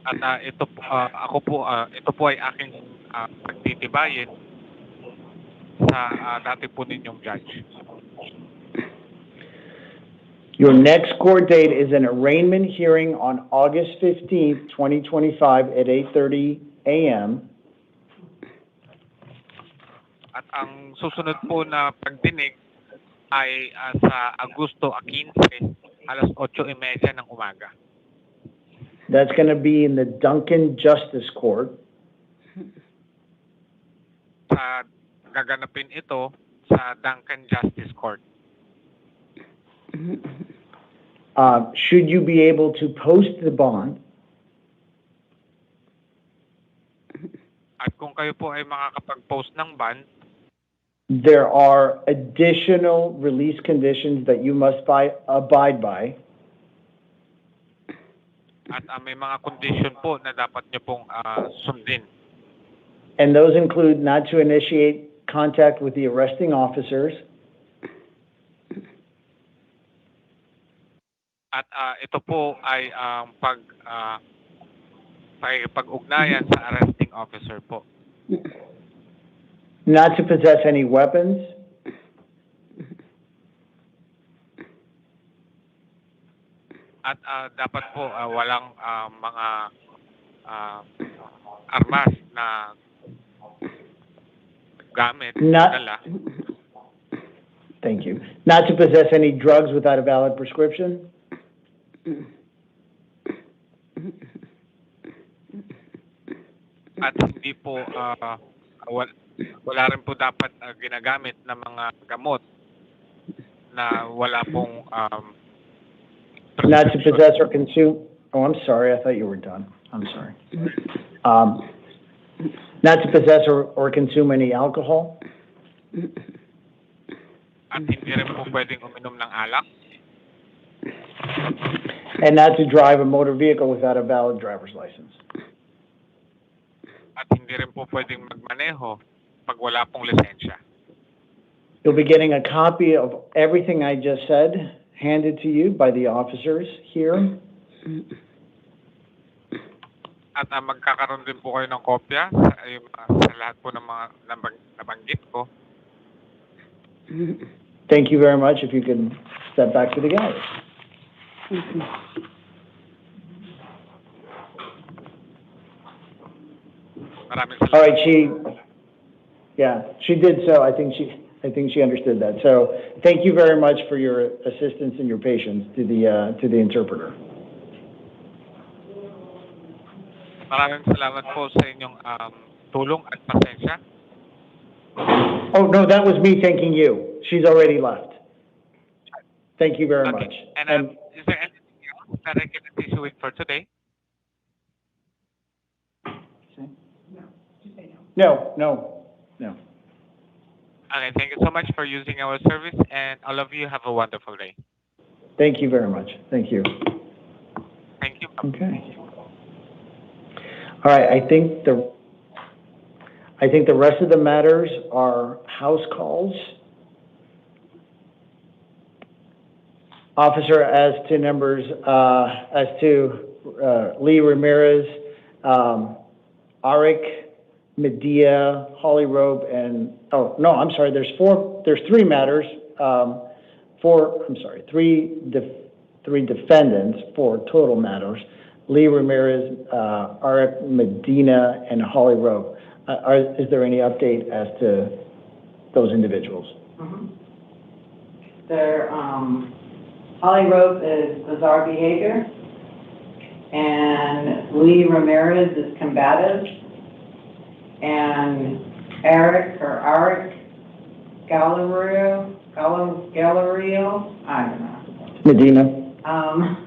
Speaker 13: At ito po ay aking pagtitibayin sa dati po ninyong judge.
Speaker 1: Your next court date is an arraignment hearing on August 15th, 2025 at 8:30 a.m.
Speaker 13: At ang susunod po na pagdinig ay sa Agosto 15, alas 8:30 ng umaga.
Speaker 1: That's going to be in the Duncan Justice Court.
Speaker 13: Sa gaganapin ito sa Duncan Justice Court.
Speaker 1: Should you be able to post the bond,
Speaker 13: at kung kayo po ay makakapag-post ng bond,
Speaker 1: there are additional release conditions that you must abide by.
Speaker 13: At may mga condition po na dapat nyo pong sundin.
Speaker 1: And those include not to initiate contact with the arresting officers.
Speaker 13: At ito po ay pag-ugnayan sa arresting officer po.
Speaker 1: Not to possess any weapons.
Speaker 13: At dapat po walang mga armas na gamit, dala.
Speaker 1: Thank you. Not to possess any drugs without a valid prescription.
Speaker 13: At hindi po wala rin po dapat ginagamit na mga gamot na wala pong
Speaker 1: not to possess or consume. Oh, I'm sorry. I thought you were done. I'm sorry. Not to possess or consume any alcohol.
Speaker 13: At hindi rin po pwedeng uminom ng alak.
Speaker 1: And not to drive a motor vehicle without a valid driver's license.
Speaker 13: At hindi rin po pwedeng magmaneho pag wala pong lisensya.
Speaker 1: You'll be getting a copy of everything I just said handed to you by the officers here.
Speaker 13: At magkakaroon din po kayo ng kopya sa lahat po ng mga nabanggit ko.
Speaker 1: Thank you very much. If you could step back to the gallery.
Speaker 13: Maraming salamat.
Speaker 1: All right, she did so. I think she understood that. So thank you very much for your assistance and your patience to the interpreter.
Speaker 13: Maraming salamat po sa inyong tulong at pasensya.
Speaker 1: Oh, no, that was me thanking you. She's already left. Thank you very much.
Speaker 13: And is there anything else that I can assist you with for today?
Speaker 1: No.
Speaker 13: Okay, thank you so much for using our service, and all of you have a wonderful day.
Speaker 1: Thank you very much. Thank you.
Speaker 13: Thank you.
Speaker 1: Okay. All right, I think the rest of the matters are house calls. Officer, as to Lee Ramirez, Arik, Medea, Holly Robe, and, oh, no, I'm sorry, there's three matters, three defendants, four total matters, Lee Ramirez, Arik, Medina, and Holly Robe. Is there any update as to those individuals?
Speaker 4: Their, Holly Rose is bizarre behavior, and Lee Ramirez is combative, and Eric Gallerio, I don't know.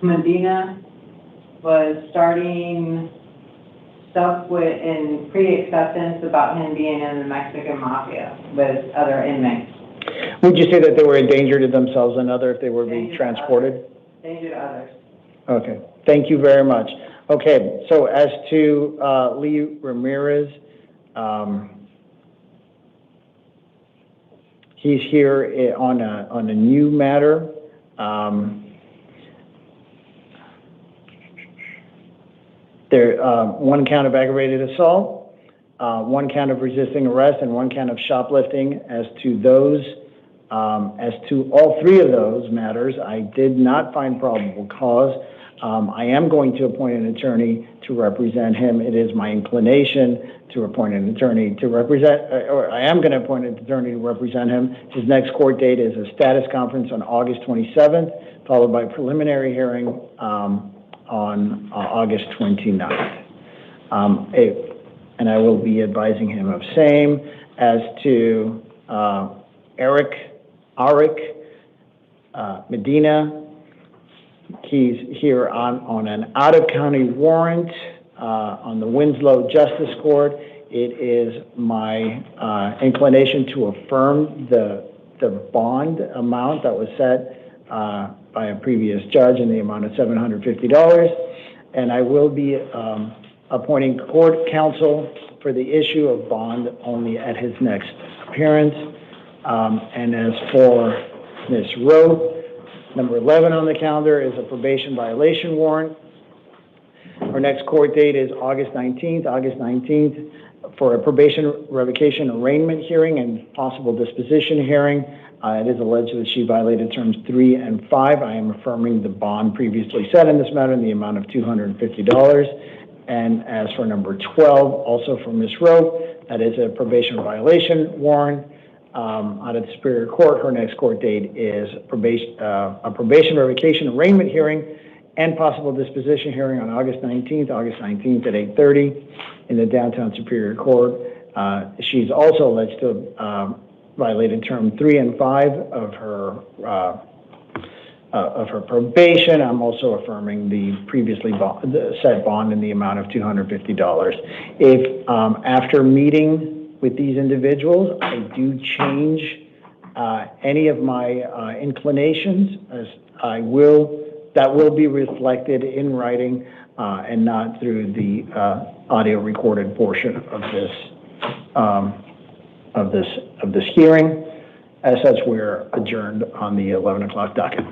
Speaker 4: Medina was starting stuff in pre-acceptance about him being in the Mexican mafia with other inmates.
Speaker 1: Would you say that they were a danger to themselves and other if they were being transported?
Speaker 4: Danger to others.
Speaker 1: Okay, thank you very much. Okay, so as to Lee Ramirez, he's here on a new matter. There, one count of aggravated assault, one count of resisting arrest, and one count of shoplifting. As to those, as to all three of those matters, I did not find probable cause. I am going to appoint an attorney to represent him. It is my inclination to appoint an attorney to represent, or I am going to appoint an attorney to represent him. His next court date is a status conference on August 27th, followed by a preliminary hearing on August 29th. And I will be advising him of same. As to Arik Medina, he's here on an out-of-county warrant on the Winslow Justice Court. It is my inclination to affirm the bond amount that was set by a previous judge in the amount of $750. And I will be appointing court counsel for the issue of bond only at his next appearance. And as for Ms. Rowe, number 11 on the calendar is a probation violation warrant. Our next court date is August 19th, for a probation revocation arraignment hearing and possible disposition hearing. It is alleged that she violated terms 3 and 5. I am affirming the bond previously set in this matter in the amount of $250. And as for number 12, also for Ms. Rowe, that is a probation violation warrant out of the Superior Court. Her next court date is a probation revocation arraignment hearing and possible disposition hearing on August 19th at 8:30 in the downtown Superior Court. She's also alleged to have violated term 3 and 5 of her probation. I'm also affirming the previously set bond in the amount of $250. If after meeting with these individuals, I do change any of my inclinations, as that will be reflected in writing and not through the audio recorded portion of this hearing. As such, we're adjourned on the 11 o'clock docket.